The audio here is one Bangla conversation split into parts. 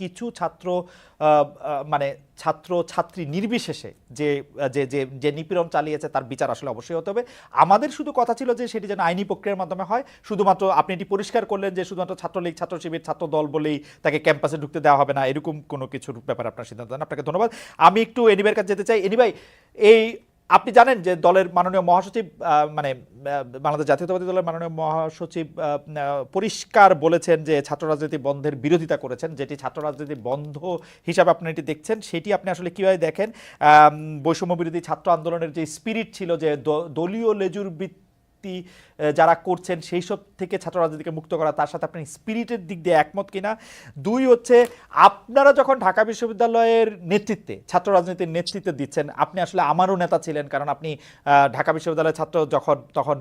কিছু ছাত্র মানে ছাত্র ছাত্রী নির্বিশেষে যে যে যে যে নিপীড়ন চালিয়েছে তার বিচার আসলে অবশ্যই হতে হবে। আমাদের শুধু কথা ছিল যে সেটি যেন আইনি প্রক্রিয়ার মাধ্যমে হয়। শুধুমাত্র আপনি এটি পরিষ্কার করলেন যে শুধুমাত্র ছাত্রলীগ, ছাত্র শিবির, ছাত্র দল বলেই তাকে ক্যাম্পাসে ঢুকতে দেওয়া হবে না, এরকম কোনো কিছুর ব্যাপারে আপনার সিদ্ধান্ত নেন। আপনাকে ধন্যবাদ। আমি একটু এনিবার কাছে যেতে চাই। এনিভাই, এই আপনি জানেন যে দলের মাননীয় মহাসচিব মানে বাংলাদেশ জাতীয়তাবাদী দলের মাননীয় মহাসচিব পরিষ্কার বলেছেন যে ছাত্র রাজনীতি বন্ধের বিরোধিতা করেছেন, যেটি ছাত্র রাজনীতি বন্ধ হিসাবে আপনি এটি দেখছেন, সেটি আপনি আসলে কীভাবে দেখেন? বৈষম্য বিরোধী ছাত্র আন্দোলনের যে স্পিরিট ছিল, যে দলীয় লেজুর যারা করছেন সেই সব থেকে ছাত্র রাজনীতিকে মুক্ত করা, তার সাথে আপনি স্পিরিটের দিক দিয়ে একমত কিনা? দুই হচ্ছে, আপনারা যখন ঢাকা বিশ্ববিদ্যালয়ের নেতৃত্বে ছাত্র রাজনীতির নেতৃত্বে দিচ্ছেন, আপনি আসলে আমারও নেতা ছিলেন, কারণ আপনি ঢাকা বিশ্ববিদ্যালয়ের ছাত্র তখন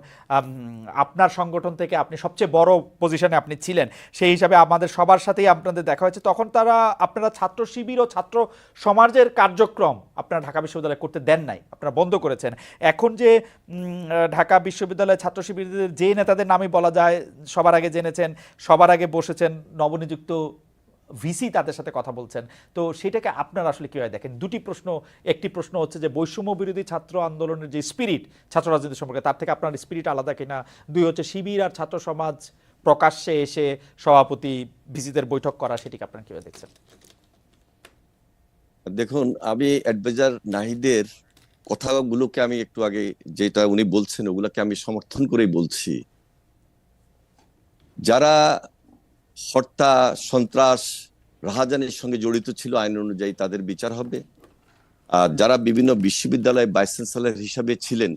আপনার সংগঠন থেকে আপনি সবচেয়ে বড় পজিশনে আপনি ছিলেন, সেই হিসাবে আমাদের সবার সাথেই আপনাদের দেখা হয়েছে। তখন আপনারা ছাত্র শিবির ও ছাত্র সমাজের কার্যক্রম আপনারা ঢাকা বিশ্ববিদ্যালয়ে করতে দেন নাই, আপনারা বন্ধ করেছেন। এখন যে ঢাকা বিশ্ববিদ্যালয়ের ছাত্র শিবিরদের যে নেতাদের নামই বলা যায়, সবার আগে জেনেছেন, সবার আগে বসেছেন, নবনিযুক্ত ভিসি তাদের সাথে কথা বলছেন, তো সেটাকে আপনারা আসলে কীভাবে দেখেন? দুটি প্রশ্ন। একটি প্রশ্ন হচ্ছে যে বৈষম্য বিরোধী ছাত্র আন্দোলনের যে স্পিরিট ছাত্র রাজনীতি সম্পর্কে, তার থেকে আপনার স্পিরিট আলাদা কিনা? দুই হচ্ছে, শিবির আর ছাত্র সমাজ প্রকাশ্যে এসে সভাপতি ভিসিদের বৈঠক করা, সেটিকে আপনারা কীভাবে দেখছেন? দেখুন, আমি অ্যাডভাইজার নাহিদের কথাগুলোকে আমি একটু আগে যেটা উনি বলছেন ওগুলোকে আমি সমর্থন করেই বলছি। যারা হত্যা, সন্ত্রাস, রাহাজানির সঙ্গে জড়িত ছিল আইন অনুযায়ী তাদের বিচার হবে। আর যারা বিভিন্ন বিশ্ববিদ্যালয়ে ভাইস চ্যান্সেলর হিসাবে ছিলেন,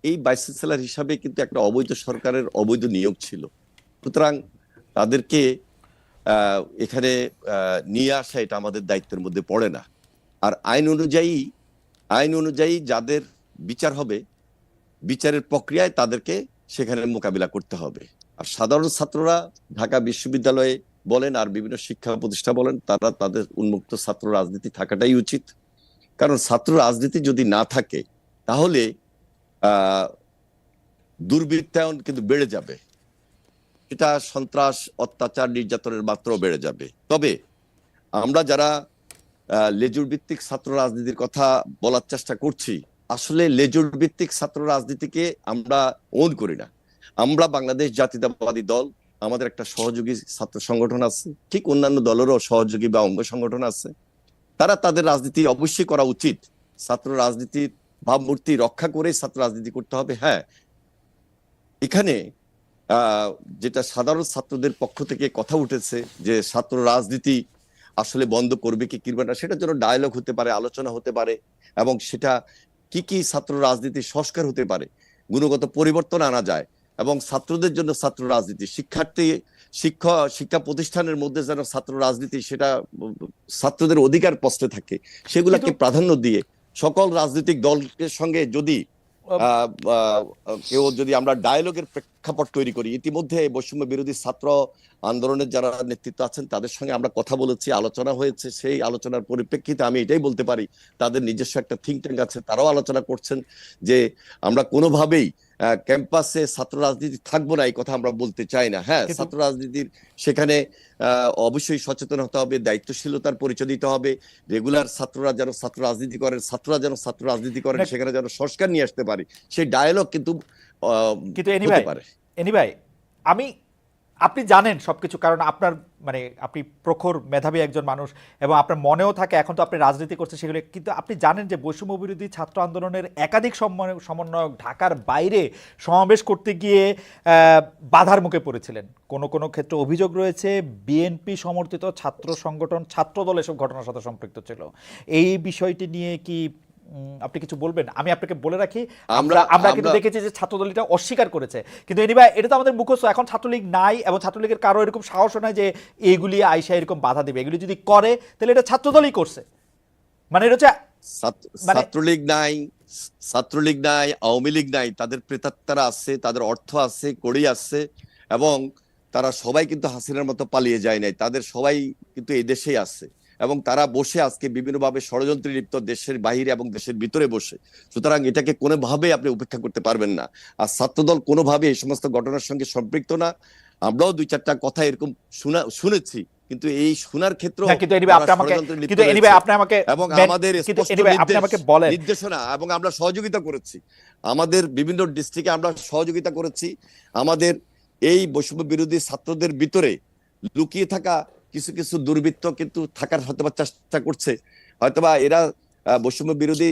এই ভাইস চ্যান্সেলর হিসাবে কিন্তু একটা অবৈধ সরকারের অবৈধ নিয়োগ ছিল, সুতরাং তাদেরকে এখানে নিয়ে আসা এটা আমাদের দায়িত্বের মধ্যে পড়ে না। আর আইন অনুযায়ী যাদের বিচার হবে, বিচারের প্রক্রিয়ায় তাদেরকে সেখানে মোকাবিলা করতে হবে। আর সাধারণ ছাত্ররা ঢাকা বিশ্ববিদ্যালয়ে বলেন আর বিভিন্ন শিক্ষা প্রতিষ্ঠান বলেন, তারা তাদের উন্মুক্ত ছাত্র রাজনীতি থাকাটাই উচিত। কারণ ছাত্র রাজনীতি যদি না থাকে তাহলে দুর্বৃত্তায়ন কিন্তু বেড়ে যাবে, এটা সন্ত্রাস, অত্যাচার, নির্যাতনের মাত্রাও বেড়ে যাবে। তবে আমরা যারা লেজুর ভিত্তিক ছাত্র রাজনীতির কথা বলার চেষ্টা করছি, আসলে লেজুর ভিত্তিক ছাত্র রাজনীতিকে আমরা ওন করি না। আমরা বাংলাদেশ জাতীয়তাবাদী দল, আমাদের একটা সহযোগী ছাত্র সংগঠন আছে, ঠিক অন্যান্য দলেরও সহযোগী বা অঙ্গ সংগঠন আছে। তারা তাদের রাজনীতি অবশ্যই করা উচিত, ছাত্র রাজনীতির ভাবমূর্তি রক্ষা করে ছাত্র রাজনীতি করতে হবে। হ্যাঁ, এখানে যেটা সাধারণ ছাত্রদের পক্ষ থেকে কথা উঠেছে যে ছাত্র রাজনীতি আসলে বন্ধ করবে কি করবে না, সেটার জন্য ডায়ালগ হতে পারে, আলোচনা হতে পারে, এবং সেটা কি কি ছাত্র রাজনীতি সংস্কার হতে পারে, গুণগত পরিবর্তন আনা যায়, এবং ছাত্রদের জন্য ছাত্র রাজনীতি, শিক্ষা প্রতিষ্ঠানের মধ্যে যেন ছাত্র রাজনীতি সেটা ছাত্রদের অধিকার প্রশ্নে থাকে, সেগুলাকে প্রাধান্য দিয়ে সকল রাজনৈতিক দলের সঙ্গে যদি আমরা ডায়ালগের প্রেক্ষাপট তৈরি করি। ইতিমধ্যে বৈষম্য বিরোধী ছাত্র আন্দোলনের যারা নেতৃত্ব আছেন তাদের সঙ্গে আমরা কথা বলেছি, আলোচনা হয়েছে। সেই আলোচনার পরিপ্রেক্ষিতে আমি এটাই বলতে পারি, তাদের নিজস্ব একটা থিঙ্ক ট্যাঙ্ক আছে, তারাও আলোচনা করছেন যে আমরা কোনোভাবেই ক্যাম্পাসে ছাত্র রাজনীতি থাকবো না, এই কথা আমরা বলতে চাই না। হ্যাঁ, ছাত্র রাজনীতির সেখানে অবশ্যই সচেতন হতে হবে, দায়িত্বশীলতার পরিচয় দিতে হবে। রেগুলার ছাত্ররা যেন ছাত্র রাজনীতি করেন, ছাত্ররা যেন ছাত্র রাজনীতি করেন, সেখানে যেন সংস্কার নিয়ে আসতে পারি, সেই ডায়ালগ কিন্তু এনিভাই, আপনি জানেন সবকিছু, কারণ আপনার আপনি প্রখর মেধাবী একজন মানুষ এবং আপনার মনেও থাকে, এখন তো আপনি রাজনীতি করছেন সেগুলো, কিন্তু আপনি জানেন যে বৈষম্য বিরোধী ছাত্র আন্দোলনের একাধিক সমন্বয়ক ঢাকার বাইরে সমাবেশ করতে গিয়ে বাধার মুখে পড়েছিলেন। কোনো ক্ষেত্রে অভিযোগ রয়েছে বিএনপি সমর্থিত ছাত্র সংগঠন, ছাত্রদল এসব ঘটনার সাথে সম্পৃক্ত ছিল। এই বিষয়টি নিয়ে কি আপনি কিছু বলবেন? আমি আপনাকে বলে রাখি, আমরা কিন্তু দেখেছি যে ছাত্রদল এটা অস্বীকার করেছে, কিন্তু এটা তো আমাদের মুখস্থ। এখন ছাত্রলীগ নাই এবং ছাত্রলীগের কারো এরকম সাহসও নাই যে এইগুলি আইসা এরকম বাধা দেবে। এগুলি যদি করে তাহলে এটা ছাত্রদলই করছে, এটা হচ্ছে ছাত্রলীগ নাই, আওয়ামী লীগ নাই, তাদের প্রেতাত্মারা আছে, তাদের অর্থ আছে, কড়ি আছে, এবং তারা সবাই কিন্তু হাসিনার মতো পালিয়ে যায় নাই, তাদের সবাই কিন্তু এই দেশেই আছে, এবং তারা বসে আজকে বিভিন্নভাবে ষড়যন্ত্রে লিপ্ত, দেশের বাহিরে এবং দেশের ভিতরে বসে। সুতরাং এটাকে কোনোভাবে আপনি উপেক্ষা করতে পারবেন না। আর ছাত্রদল কোনোভাবে এই সমস্ত ঘটনার সঙ্গে সম্পৃক্ত না। আমরাও দুই চারটা কথা এরকম শুনেছি, কিন্তু এই শোনার ক্ষেত্রে না, কিন্তু anyway আপনি আমাকে আপনি আমাকে এবং আমাদের কিন্তু স্পষ্ট anyway আপনি আমাকে বলেন নির্দেশনা এবং আমরা সহযোগিতা করেছি, আমাদের বিভিন্ন ডিস্ট্রিক্টে আমরা সহযোগিতা করেছি। আমাদের এই বৈষম্য বিরোধী ছাত্রদের ভিতরে লুকিয়ে থাকা কিছু কিছু দুর্বৃত্ত কিন্তু থাকার হয়তোবা চেষ্টা করছে, হয়তোবা এরা বৈষম্য বিরোধী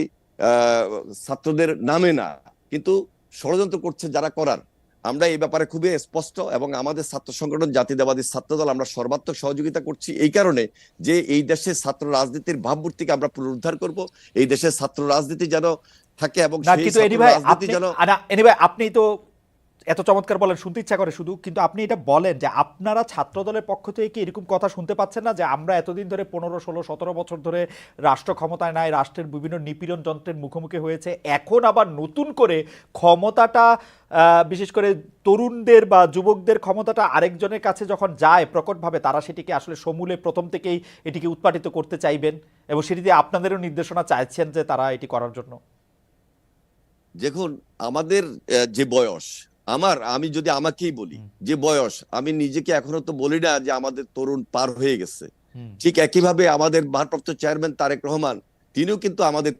ছাত্রদের নামে না, কিন্তু ষড়যন্ত্র করছে যারা করার। আমরা এই ব্যাপারে খুবই স্পষ্ট এবং আমাদের ছাত্র সংগঠন জাতীয়তাবাদী ছাত্রদল আমরা সর্বাত্মক সহযোগিতা করছি এই কারণে যে এই দেশের ছাত্র রাজনীতির ভাবমূর্তিকে আমরা পুনরুদ্ধার করব, এই দেশের ছাত্র রাজনীতি যেন থাকে এবং না, সেই কিন্তু ছাত্র রাজনীতি যেন এনিওয়ে আপনি তো এত চমৎকার বলেন, শুনতে ইচ্ছা করে শুধু, কিন্তু আপনি এটা বলেন যে আপনারা ছাত্র দলের পক্ষ থেকে কি এরকম কথা শুনতে পাচ্ছেন না যে আমরা এতদিন ধরে 15, 16, 17 বছর ধরে রাষ্ট্র ক্ষমতায় নাই, রাষ্ট্রের বিভিন্ন নিপীড়ন যন্ত্রের মুখোমুখি হয়েছে, এখন আবার নতুন করে ক্ষমতাটা বিশেষ করে তরুণদের বা যুবকদের ক্ষমতাটা আরেকজনের কাছে যখন যায় প্রকটভাবে, তারা সেটিকে আসলে সমূলে প্রথম থেকেই এটিকে উৎপাটিত করতে চাইবেন এবং সেটিতে আপনাদেরও নির্দেশনা চাইছেন যে তারা এটি করার জন্য? দেখুন, আমাদের যে বয়স, আমি যদি আমাকেই বলি যে বয়স, আমি নিজেকে এখনো তো বলি না যে আমাদের তরুণ পার হয়ে গেছে। ঠিক একইভাবে আমাদের ভারপ্রাপ্ত চেয়ারম্যান তারেক রহমান, তিনিও কিন্তু আমাদের